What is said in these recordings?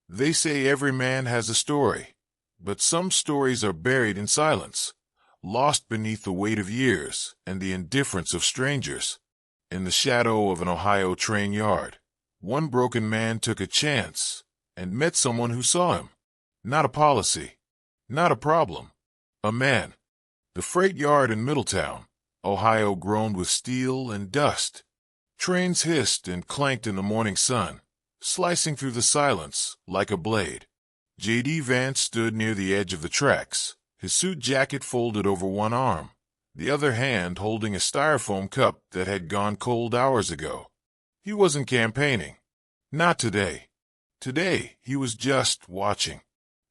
They say every man has a story, but some stories are buried in silence, lost beneath the weight of years and the indifference of strangers. In the shadow of an Ohio train yard, one broken man took a chance and met someone who saw him. Not a policy, not a problem, a man. The freight yard in Middletown, Ohio, groaned with steel and dust. Trains hissed and clanked in the morning sun, slicing through the silence like a blade. JD Vance stood near the edge of the tracks, his suit jacket folded over one arm, the other hand holding a styrofoam cup that had gone cold hours ago. He wasn't campaigning. Not today. Today, he was just watching.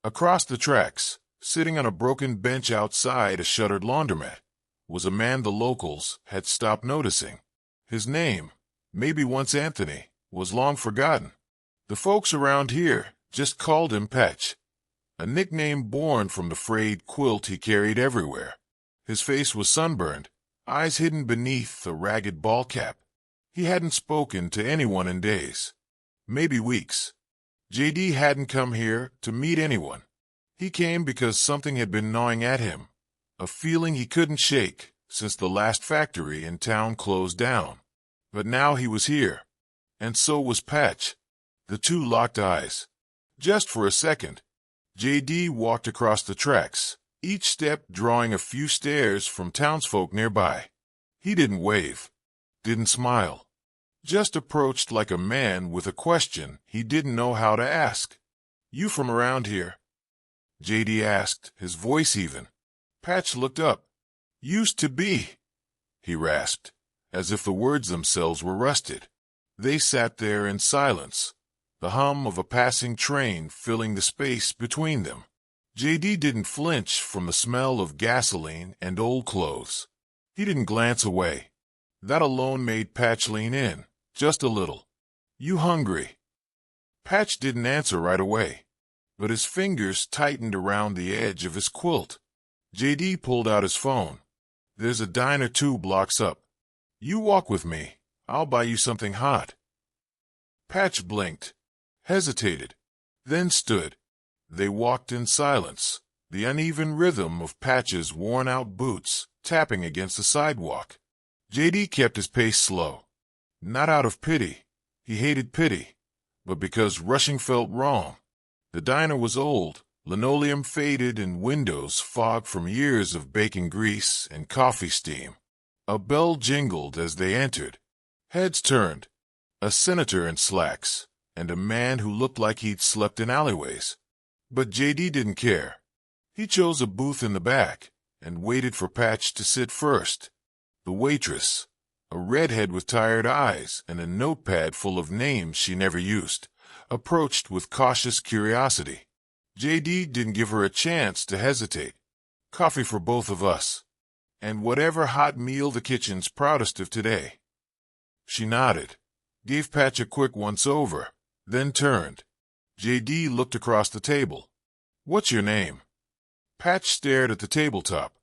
Across the tracks, sitting on a broken bench outside a shuttered laundromat, was a man the locals had stopped noticing. His name, maybe once Anthony, was long forgotten. The folks around here just called him Patch, a nickname born from the frayed quilt he carried everywhere. His face was sunburned, eyes hidden beneath a ragged ball cap. He hadn't spoken to anyone in days, maybe weeks. JD hadn't come here to meet anyone. He came because something had been gnawing at him, a feeling he couldn't shake since the last factory in town closed down. But now he was here, and so was Patch. The two locked eyes. Just for a second, JD walked across the tracks, each step drawing a few stares from townsfolk nearby. He didn't wave, didn't smile, just approached like a man with a question he didn't know how to ask. "You from around here?" JD asked, his voice even. Patch looked up. "Used to be," he rasped, as if the words themselves were rusted. They sat there in silence, the hum of a passing train filling the space between them. JD didn't flinch from the smell of gasoline and old clothes. He didn't glance away. That alone made Patch lean in, just a little. "You hungry?" Patch didn't answer right away, but his fingers tightened around the edge of his quilt. JD pulled out his phone. "There's a diner 2 blocks up. You walk with me. I'll buy you something hot." Patch blinked, hesitated, then stood. They walked in silence, the uneven rhythm of Patch's worn-out boots tapping against the sidewalk. JD kept his pace slow. Not out of pity. He hated pity, but because rushing felt wrong. The diner was old, linoleum faded and windows fogged from years of bacon grease and coffee steam. A bell jingled as they entered. Heads turned. A senator in slacks, and a man who looked like he'd slept in alleyways. But JD didn't care. He chose a booth in the back and waited for Patch to sit first. The waitress, a redhead with tired eyes and a notepad full of names she never used, approached with cautious curiosity. JD didn't give her a chance to hesitate. "Coffee for both of us, and whatever hot meal the kitchen's proudest of today." She nodded, gave Patch a quick once-over, then turned. JD looked across the table. "What's your name?" Patch stared at the tabletop.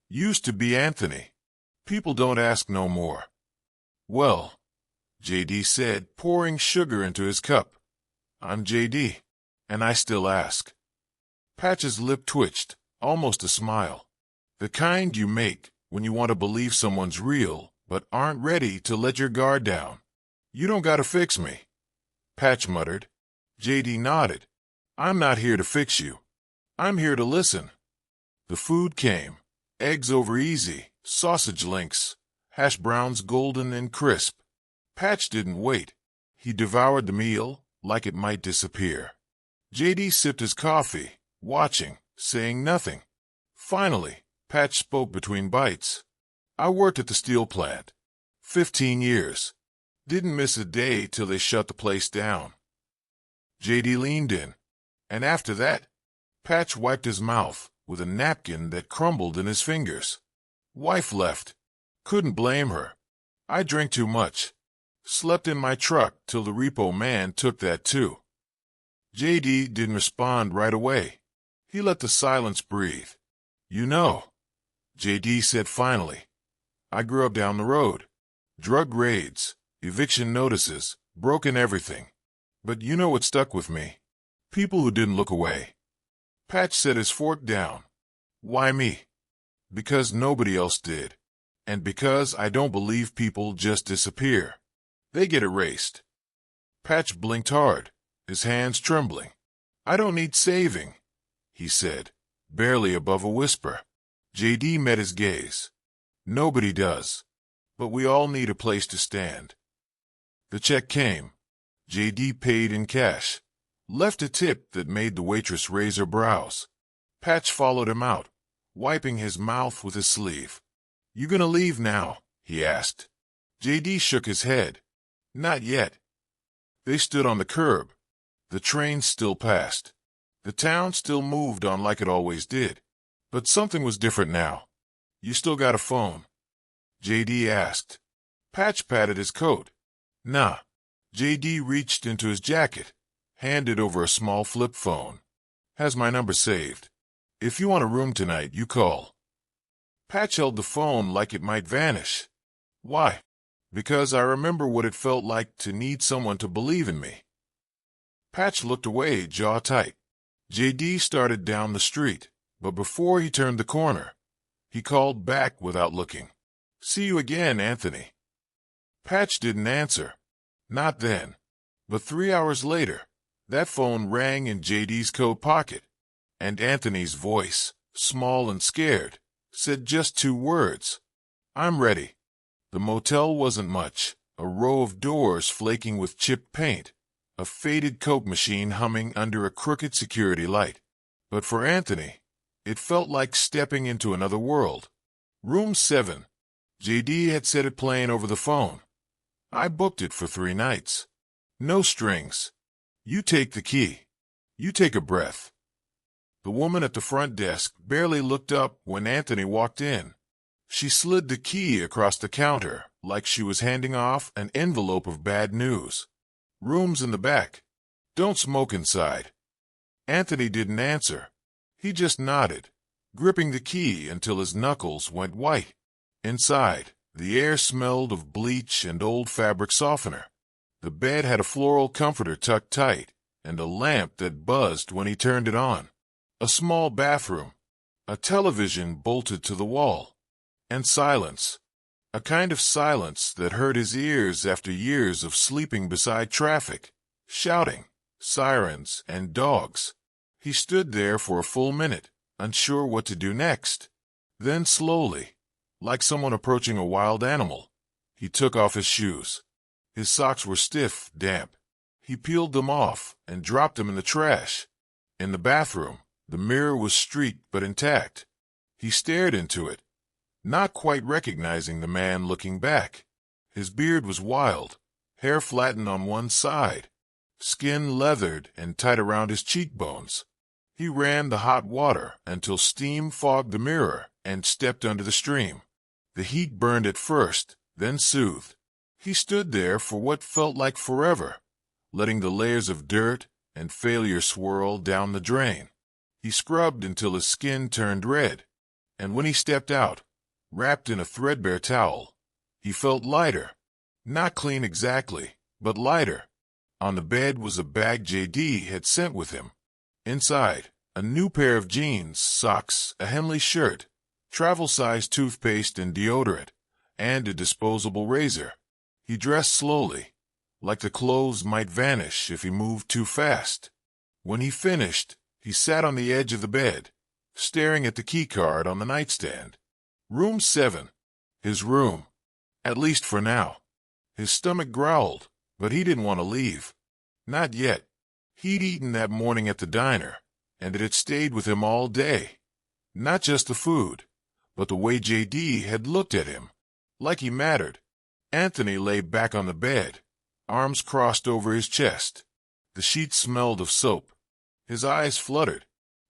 "Used to be Anthony. People don't ask no more." "Well," JD said, pouring sugar into his cup, "I'm JD, and I still ask." Patch's lip twitched, almost a smile. The kind you make when you want to believe someone's real, but aren't ready to let your guard down. "You don't gotta fix me," Patch muttered. JD nodded. "I'm not here to fix you. I'm here to listen." The food came. Eggs over easy, sausage links, hash browns golden and crisp. Patch didn't wait. He devoured the meal like it might disappear. JD sipped his coffee, watching, saying nothing. Finally, Patch spoke between bites. "I worked at the steel plant. 15 years. Didn't miss a day till they shut the place down." JD leaned in. "And after that?" Patch wiped his mouth with a napkin that crumbled in his fingers. "Wife left. Couldn't blame her. I drank too much. Slept in my truck till the repo man took that too." JD didn't respond right away. He let the silence breathe. "You know," JD said finally, "I grew up down the road. Drug raids, eviction notices, broken everything. But you know what stuck with me? People who didn't look away. Patch set his fork down. Why me? Because nobody else did. And because I don't believe people just disappear. They get erased. Patch blinked hard, his hands trembling. I don't need saving, he said, barely above a whisper. JD met his gaze. Nobody does. But we all need a place to stand. The check came. JD paid in cash. Left a tip that made the waitress raise her brows. Patch followed him out, wiping his mouth with his sleeve. You gonna leave now? He asked. JD shook his head. Not yet. They stood on the curb. The train still passed. The town still moved on like it always did. But something was different now. You still got a phone? JD asked. Patch patted his coat. Nah. JD reached into his jacket, handed over a small flip phone. Has my number saved. If you want a room tonight, you call. Patch held the phone like it might vanish. Why? Because I remember what it felt like to need someone to believe in me. Patch looked away, jaw tight. JD started down the street, but before he turned the corner, he called back without looking. See you again, Anthony. Patch didn't answer. Not then. But 3 hours later, that phone rang in JD's coat pocket, and Anthony's voice, small and scared, said just 2 words. I'm ready. The motel wasn't much, a row of doors flaking with chipped paint, a faded Coke machine humming under a crooked security light. But for Anthony, it felt like stepping into another world. Room 7. JD had said it plain over the phone. I booked it for 3 nights. No strings. You take the key. You take a breath. The woman at the front desk barely looked up when Anthony walked in. She slid the key across the counter like she was handing off an envelope of bad news. Room's in the back. Don't smoke inside. Anthony didn't answer. He just nodded, gripping the key until his knuckles went white. Inside, the air smelled of bleach and old fabric softener. The bed had a floral comforter tucked tight and a lamp that buzzed when he turned it on. A small bathroom, a television bolted to the wall, and silence. A kind of silence that hurt his ears after years of sleeping beside traffic, shouting, sirens, and dogs. He stood there for a full minute, unsure what to do next. Then slowly, like someone approaching a wild animal, he took off his shoes. His socks were stiff, damp. He peeled them off and dropped them in the trash. In the bathroom, the mirror was streaked but intact. He stared into it, not quite recognizing the man looking back. His beard was wild, hair flattened on one side, skin leathered and tight around his cheekbones. He ran the hot water until steam fogged the mirror and stepped under the stream. The heat burned at first, then soothed. He stood there for what felt like forever, letting the layers of dirt and failure swirl down the drain. He scrubbed until his skin turned red, and when he stepped out, wrapped in a threadbare towel, he felt lighter. Not clean exactly, but lighter. On the bed was a bag JD had sent with him. Inside, a new pair of jeans, socks, a Henley shirt, travel-sized toothpaste and deodorant, and a disposable razor. He dressed slowly, like the clothes might vanish if he moved too fast. When he finished, he sat on the edge of the bed, staring at the keycard on the nightstand. Room 7. His room. At least for now. His stomach growled, but he didn't want to leave. Not yet. He'd eaten that morning at the diner, and it had stayed with him all day. Not just the food, but the way JD had looked at him, like he mattered. Anthony lay back on the bed, arms crossed over his chest. The sheets smelled of soap. His eyes fluttered,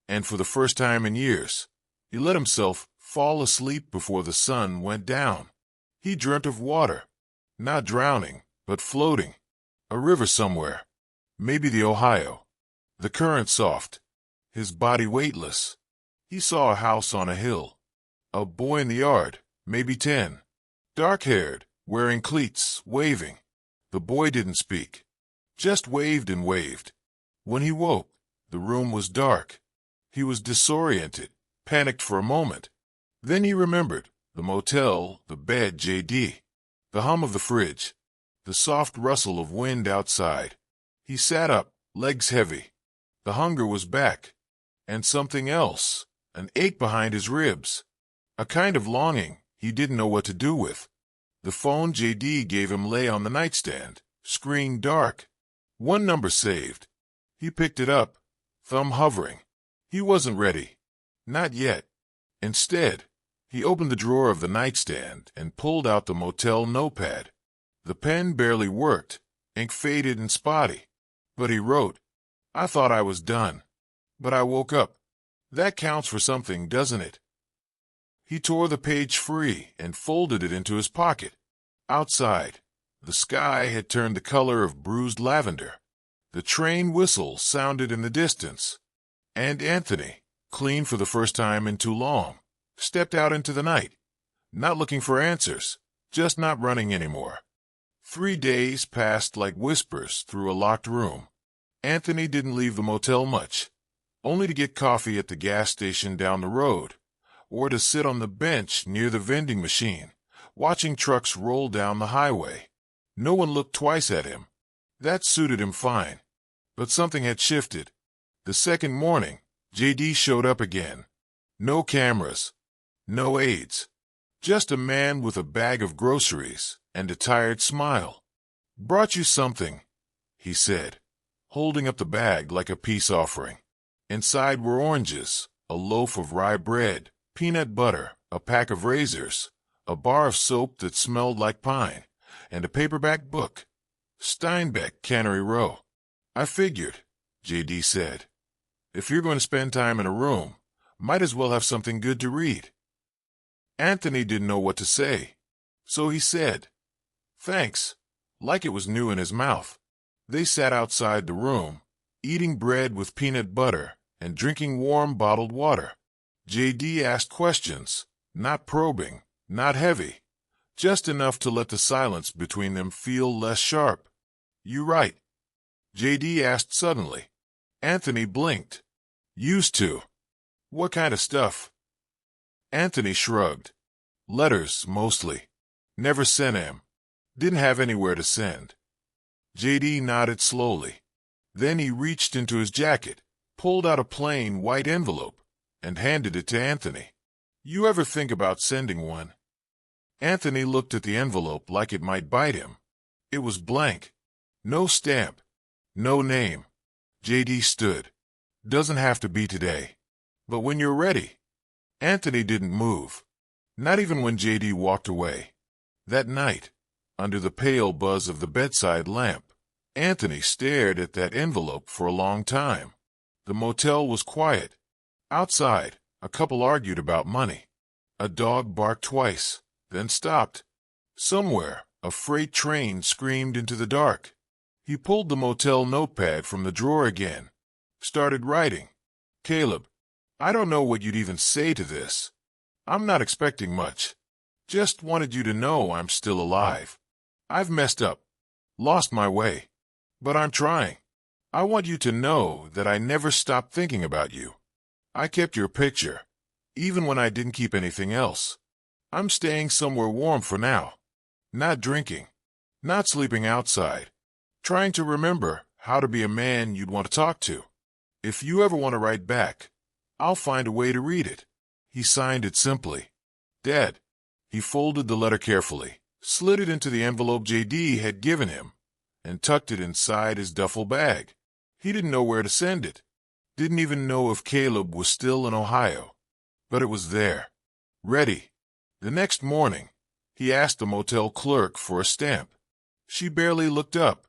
and for the first time in years, he let himself fall asleep before the sun went down. He dreamt of water, not drowning, but floating. A river somewhere, maybe the Ohio. The current soft, his body weightless. He saw a house on a hill. A boy in the yard, maybe 10. Dark-haired, wearing cleats, waving. The boy didn't speak, just waved and waved. When he woke, The room was dark. He was disoriented, panicked for a moment. Then he remembered the motel, the bed, JD, the hum of the fridge, the soft rustle of wind outside. He sat up, legs heavy. The hunger was back. And something else, an ache behind his ribs. A kind of longing he didn't know what to do with. The phone JD gave him lay on the nightstand, screen dark. One number saved. He picked it up, thumb hovering. He wasn't ready. Not yet. Instead, he opened the drawer of the nightstand and pulled out the motel notepad. The pen barely worked, ink faded and spotty. But he wrote, "I thought I was done. But I woke up. That counts for something, doesn't it?" He tore the page free and folded it into his pocket. Outside, the sky had turned the color of bruised lavender. The train whistle sounded in the distance. And Anthony, clean for the first time in too long, stepped out into the night. Not looking for answers, just not running anymore. 3 days passed like whispers through a locked room. Anthony didn't leave the motel much, only to get coffee at the gas station down the road, or to sit on the bench near the vending machine, watching trucks roll down the highway. No one looked twice at him. That suited him fine. But something had shifted. The second morning, JD showed up again. No cameras, no aides. Just a man with a bag of groceries and a tired smile. "Brought you something," he said, holding up the bag like a peace offering. Inside were oranges, a loaf of rye bread, peanut butter, a pack of razors, a bar of soap that smelled like pine, and a paperback book. Steinbeck, Cannery Row. "I figured," JD said. "If you're going to spend time in a room, might as well have something good to read." Anthony didn't know what to say, so he said, "Thanks," like it was new in his mouth. They sat outside the room, eating bread with peanut butter and drinking warm bottled water. JD asked questions, not probing, not heavy, just enough to let the silence between them feel less sharp. "You write?" JD asked suddenly. Anthony blinked. "Used to." "What kind of stuff?" Anthony shrugged. "Letters, mostly. Never sent 'em. Didn't have anywhere to send." JD nodded slowly. Then he reached into his jacket, pulled out a plain white envelope, and handed it to Anthony. "You ever think about sending one?" Anthony looked at the envelope like it might bite him. It was blank. No stamp. No name. JD stood. "Doesn't have to be today. But when you're ready." Anthony didn't move. Not even when JD walked away. That night, under the pale buzz of the bedside lamp, Anthony stared at that envelope for a long time. The motel was quiet. Outside, a couple argued about money. A dog barked twice, then stopped. Somewhere, a freight train screamed into the dark. He pulled the motel notepad from the drawer again. Started writing. "Caleb, I don't know what you'd even say to this. I'm not expecting much. Just wanted you to know I'm still alive. I've messed up. Lost my way. But I'm trying. I want you to know that I never stopped thinking about you. I kept your picture, even when I didn't keep anything else. I'm staying somewhere warm for now. Not drinking. Not sleeping outside. Trying to remember how to be a man you'd want to talk to. If you ever want to write back, I'll find a way to read it." He signed it simply. "Dad." He folded the letter carefully, slid it into the envelope JD had given him, and tucked it inside his duffel bag. He didn't know where to send it. Didn't even know if Caleb was still in Ohio. But it was there. Ready. The next morning, he asked the motel clerk for a stamp. She barely looked up,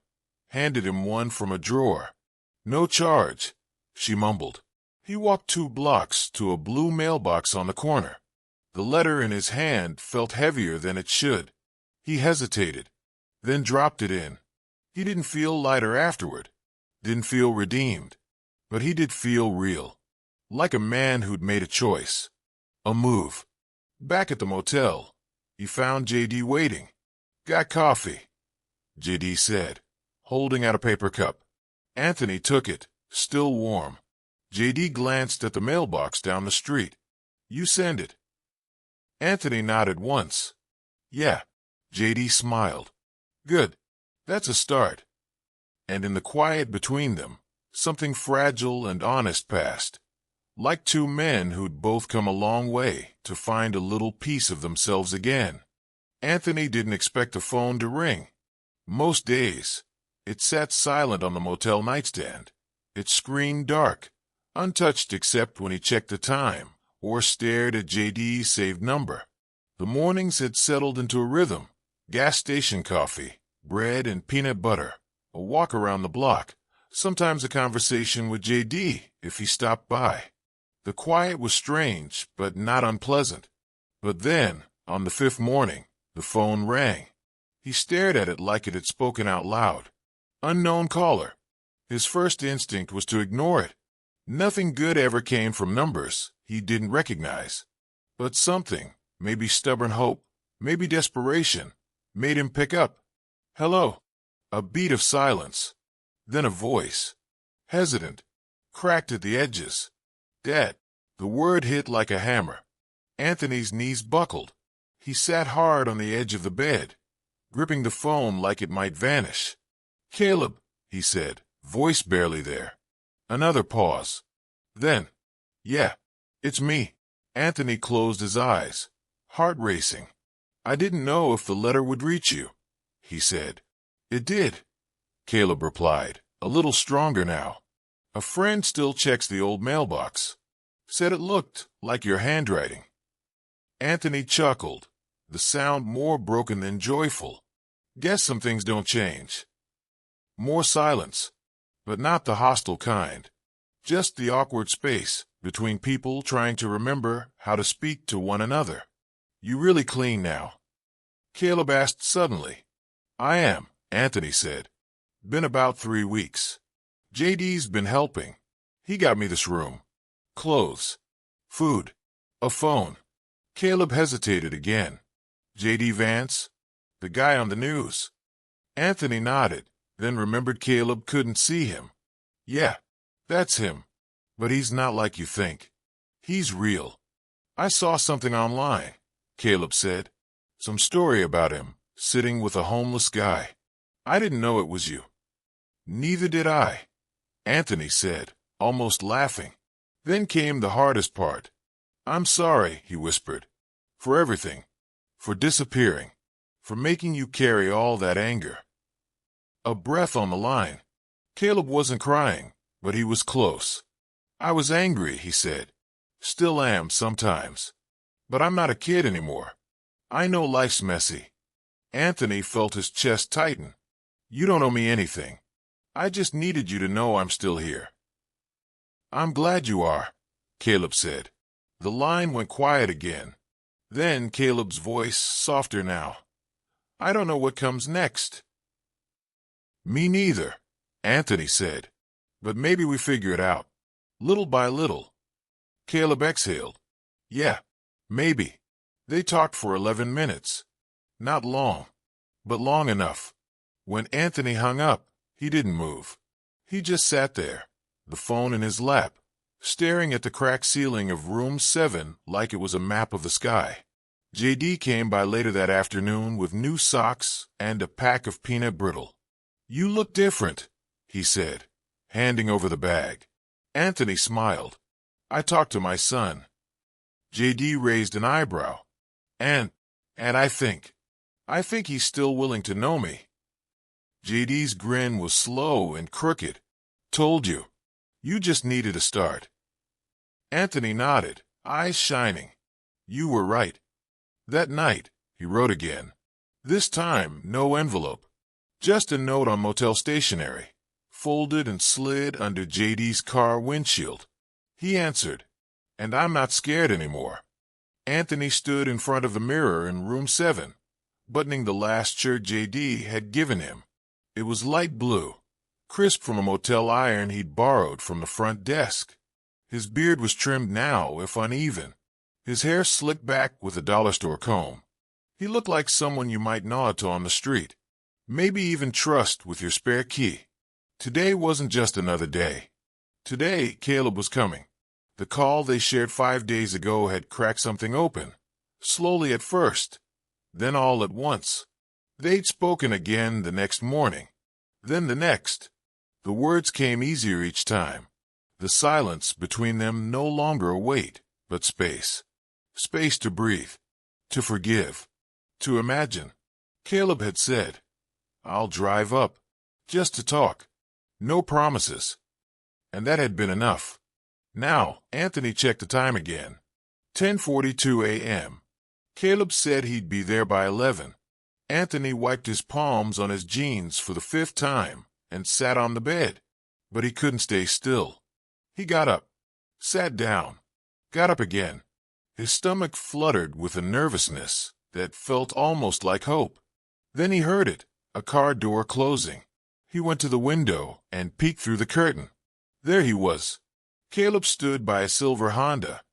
handed him one from a drawer. "No charge," she mumbled. He walked 2 blocks to a blue mailbox on the corner. The letter in his hand felt heavier than it should. He hesitated, then dropped it in. He didn't feel lighter afterward, didn't feel redeemed, but he did feel real, like a man who'd made a choice, a move. Back at the motel, he found JD waiting. "Got coffee," JD said, holding out a paper cup. Anthony took it, still warm. JD glanced at the mailbox down the street. You send it. Anthony nodded once. Yeah. JD smiled. Good. That's a start. And in the quiet between them, something fragile and honest passed. Like two men who'd both come a long way to find a little piece of themselves again. Anthony didn't expect the phone to ring. Most days, it sat silent on the motel nightstand, its screen dark, untouched except when he checked the time or stared at JD's saved number. The mornings had settled into a rhythm: gas station coffee, bread and peanut butter, a walk around the block, sometimes a conversation with JD if he stopped by. The quiet was strange, but not unpleasant. But then, on the fifth morning, the phone rang. He stared at it like it had spoken out loud. Unknown caller. His first instinct was to ignore it. Nothing good ever came from numbers he didn't recognize. But something, maybe stubborn hope, maybe desperation, made him pick up. Hello. A beat of silence. Then a voice. Hesitant. Cracked at the edges. Dad. The word hit like a hammer. Anthony's knees buckled. He sat hard on the edge of the bed, gripping the phone like it might vanish. Caleb, he said, voice barely there. Another pause. Then, yeah, it's me. Anthony closed his eyes, heart racing. I didn't know if the letter would reach you, he said. It did, Caleb replied, a little stronger now. A friend still checks the old mailbox. Said it looked like your handwriting. Anthony chuckled, the sound more broken than joyful. Guess some things don't change. More silence, but not the hostile kind. Just the awkward space between people trying to remember how to speak to one another. You really clean now? Caleb asked suddenly. I am, Anthony said. Been about 3 weeks. JD's been helping. He got me this room. Clothes. Food. A phone. Caleb hesitated again. JD Vance? The guy on the news. Anthony nodded, then remembered Caleb couldn't see him. Yeah, that's him. But he's not like you think. He's real. I saw something online, Caleb said. Some story about him, sitting with a homeless guy. I didn't know it was you. Neither did I, Anthony said, almost laughing. Then came the hardest part. I'm sorry, he whispered. For everything. For disappearing. For making you carry all that anger. A breath on the line. Caleb wasn't crying, but he was close. I was angry, he said. Still am sometimes. But I'm not a kid anymore. I know life's messy. Anthony felt his chest tighten. You don't owe me anything. I just needed you to know I'm still here. I'm glad you are, Caleb said. The line went quiet again. Then Caleb's voice, softer now. I don't know what comes next. Me neither, Anthony said. But maybe we figure it out. Little by little. Caleb exhaled. Yeah, maybe. They talked for 11 minutes. Not long, but long enough. When Anthony hung up, he didn't move. He just sat there, the phone in his lap, staring at the cracked ceiling of room 7 like it was a map of the sky. JD came by later that afternoon with new socks and a pack of peanut brittle. You look different, he said, handing over the bag. Anthony smiled. I talked to my son. JD raised an eyebrow. And I think he's still willing to know me. JD's grin was slow and crooked. Told you. You just needed a start. Anthony nodded, eyes shining. You were right. That night, he wrote again. This time, no envelope. Just a note on motel stationery, folded and slid under JD's car windshield. He answered, and I'm not scared anymore. Anthony stood in front of the mirror in room 7, buttoning the last shirt JD had given him. It was light blue, crisp from a motel iron he'd borrowed from the front desk. His beard was trimmed now, if uneven. His hair slicked back with a dollar store comb. He looked like someone you might nod to on the street. Maybe even trust with your spare key. Today wasn't just another day. Today, Caleb was coming. The call they shared 5 days ago had cracked something open, slowly at first, then all at once. They'd spoken again the next morning, then the next. The words came easier each time. The silence between them no longer a weight, but space. Space to breathe, to forgive, to imagine. Caleb had said, "I'll drive up, just to talk. No promises." And that had been enough. Now, Anthony checked the time again. 10:42 a.m. Caleb said he'd be there by 11. Anthony wiped his palms on his jeans for the 5th time and sat on the bed. But he couldn't stay still. He got up, sat down, got up again. His stomach fluttered with a nervousness that felt almost like hope. Then he heard it, a car door closing. He went to the window and peeked through the curtain. There he was. Caleb stood by a silver Honda,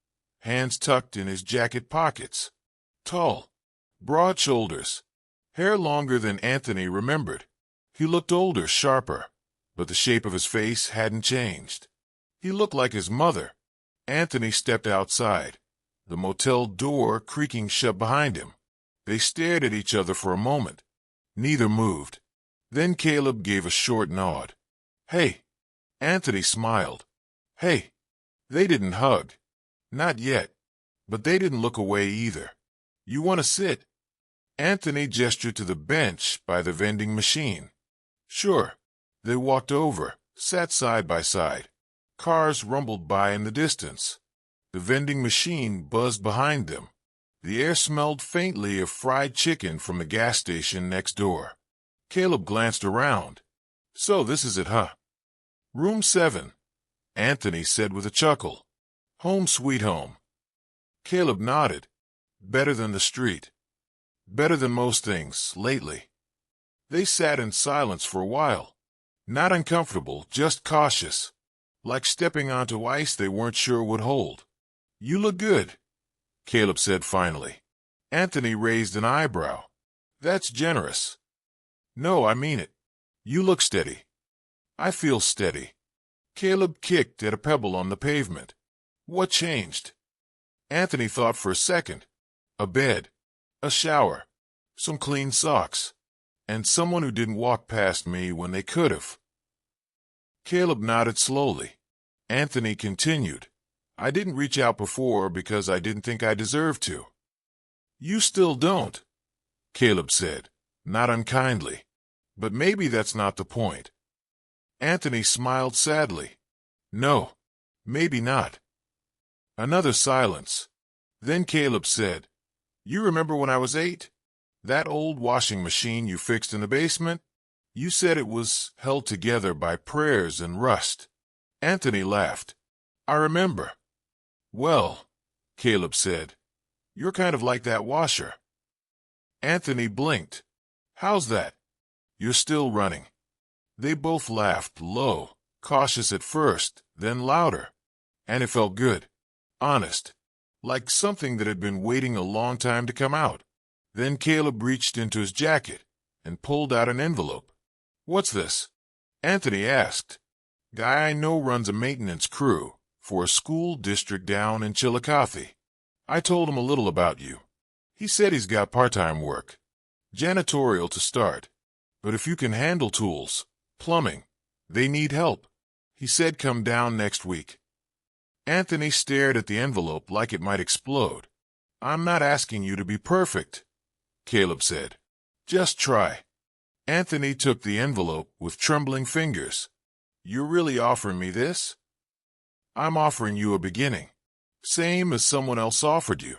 hands tucked in his jacket pockets. Tall, broad shoulders, hair longer than Anthony remembered. He looked older, sharper, but the shape of his face hadn't changed. He looked like his mother. Anthony stepped outside, the motel door creaking shut behind him. They stared at each other for a moment. Neither moved. Then Caleb gave a short nod. "Hey." Anthony smiled. "Hey." They didn't hug. Not yet. But they didn't look away either. "You want to sit?" Anthony gestured to the bench by the vending machine. "Sure." They walked over, sat side by side. Cars rumbled by in the distance. The vending machine buzzed behind them. The air smelled faintly of fried chicken from the gas station next door. Caleb glanced around. "So this is it, huh?" "Room 7, Anthony said with a chuckle. "Home sweet home." Caleb nodded. Better than the street. Better than most things, lately. They sat in silence for a while. Not uncomfortable, just cautious. Like stepping onto ice they weren't sure would hold. "You look good," Caleb said finally. Anthony raised an eyebrow. "That's generous." "No, I mean it. You look steady." "I feel steady." Caleb kicked at a pebble on the pavement. "What changed?" Anthony thought for a second. A bed, a shower, some clean socks, and someone who didn't walk past me when they could have. Caleb nodded slowly. Anthony continued. "I didn't reach out before because I didn't think I deserved to." "You still don't," Caleb said, not unkindly. "But maybe that's not the point." Anthony smiled sadly. "No, maybe not." Another silence. Then Caleb said, "You remember when I was 8? That old washing machine you fixed in the basement? You said it was held together by prayers and rust." Anthony laughed. "I remember." "Well," Caleb said, "you're kind of like that washer." Anthony blinked. "How's that?" "You're still running." They both laughed, low, cautious at first, then louder. And it felt good. Honest. Like something that had been waiting a long time to come out. Then Caleb reached into his jacket and pulled out an envelope. "What's this?" Anthony asked. "Guy I know runs a maintenance crew for a school district down in Chillicothe. I told him a little about you. He said he's got part-time work. Janitorial to start. But if you can handle tools, plumbing, they need help. He said come down next week." Anthony stared at the envelope like it might explode. "I'm not asking you to be perfect," Caleb said. "Just try." Anthony took the envelope with trembling fingers. "You're really offering me this?" "I'm offering you a beginning. Same as someone else offered you."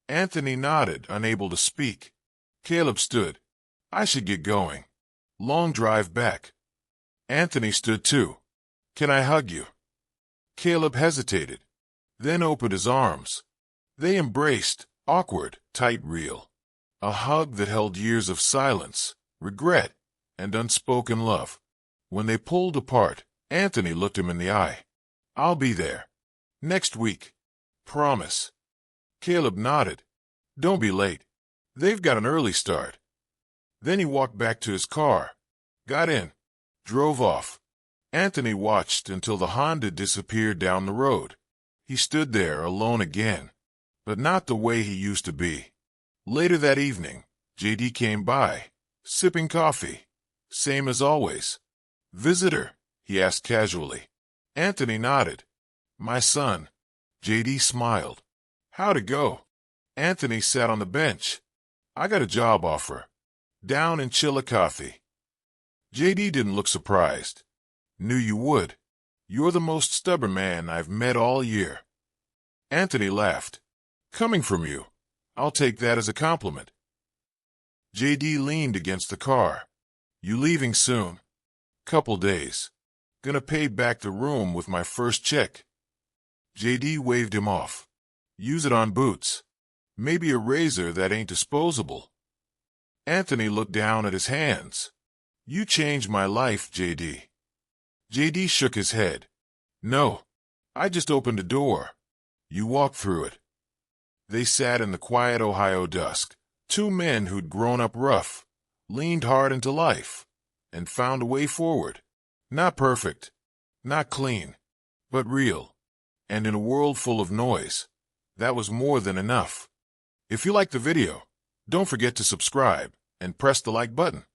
Anthony nodded, unable to speak. Caleb stood. "I should get going. Long drive back." Anthony stood too. "Can I hug you?" Caleb hesitated, then opened his arms. They embraced, awkward, tight, real. A hug that held years of silence, regret, and unspoken love. When they pulled apart, Anthony looked him in the eye. "I'll be there. Next week. Promise." Caleb nodded. "Don't be late. They've got an early start." Then he walked back to his car, got in, drove off. Anthony watched until the Honda disappeared down the road. He stood there alone again, but not the way he used to be. Later that evening, JD came by, sipping coffee. Same as always. "Visitor?" he asked casually. Anthony nodded. "My son." JD smiled. "How'd it go?" Anthony sat on the bench. "I got a job offer. Down in Chillicothe." JD didn't look surprised. "Knew you would. You're the most stubborn man I've met all year." Anthony laughed. "Coming from you, I'll take that as a compliment." JD leaned against the car. "You leaving soon?" "Couple days. Gonna pay back the room with my first check." JD waved him off. "Use it on boots. Maybe a razor that ain't disposable." Anthony looked down at his hands. "You changed my life, JD." JD shook his head. "No, I just opened a door. You walked through it." They sat in the quiet Ohio dusk, two men who'd grown up rough, leaned hard into life, and found a way forward. Not perfect, not clean, but real. And in a world full of noise, that was more than enough. If you liked the video, don't forget to subscribe and press the like button.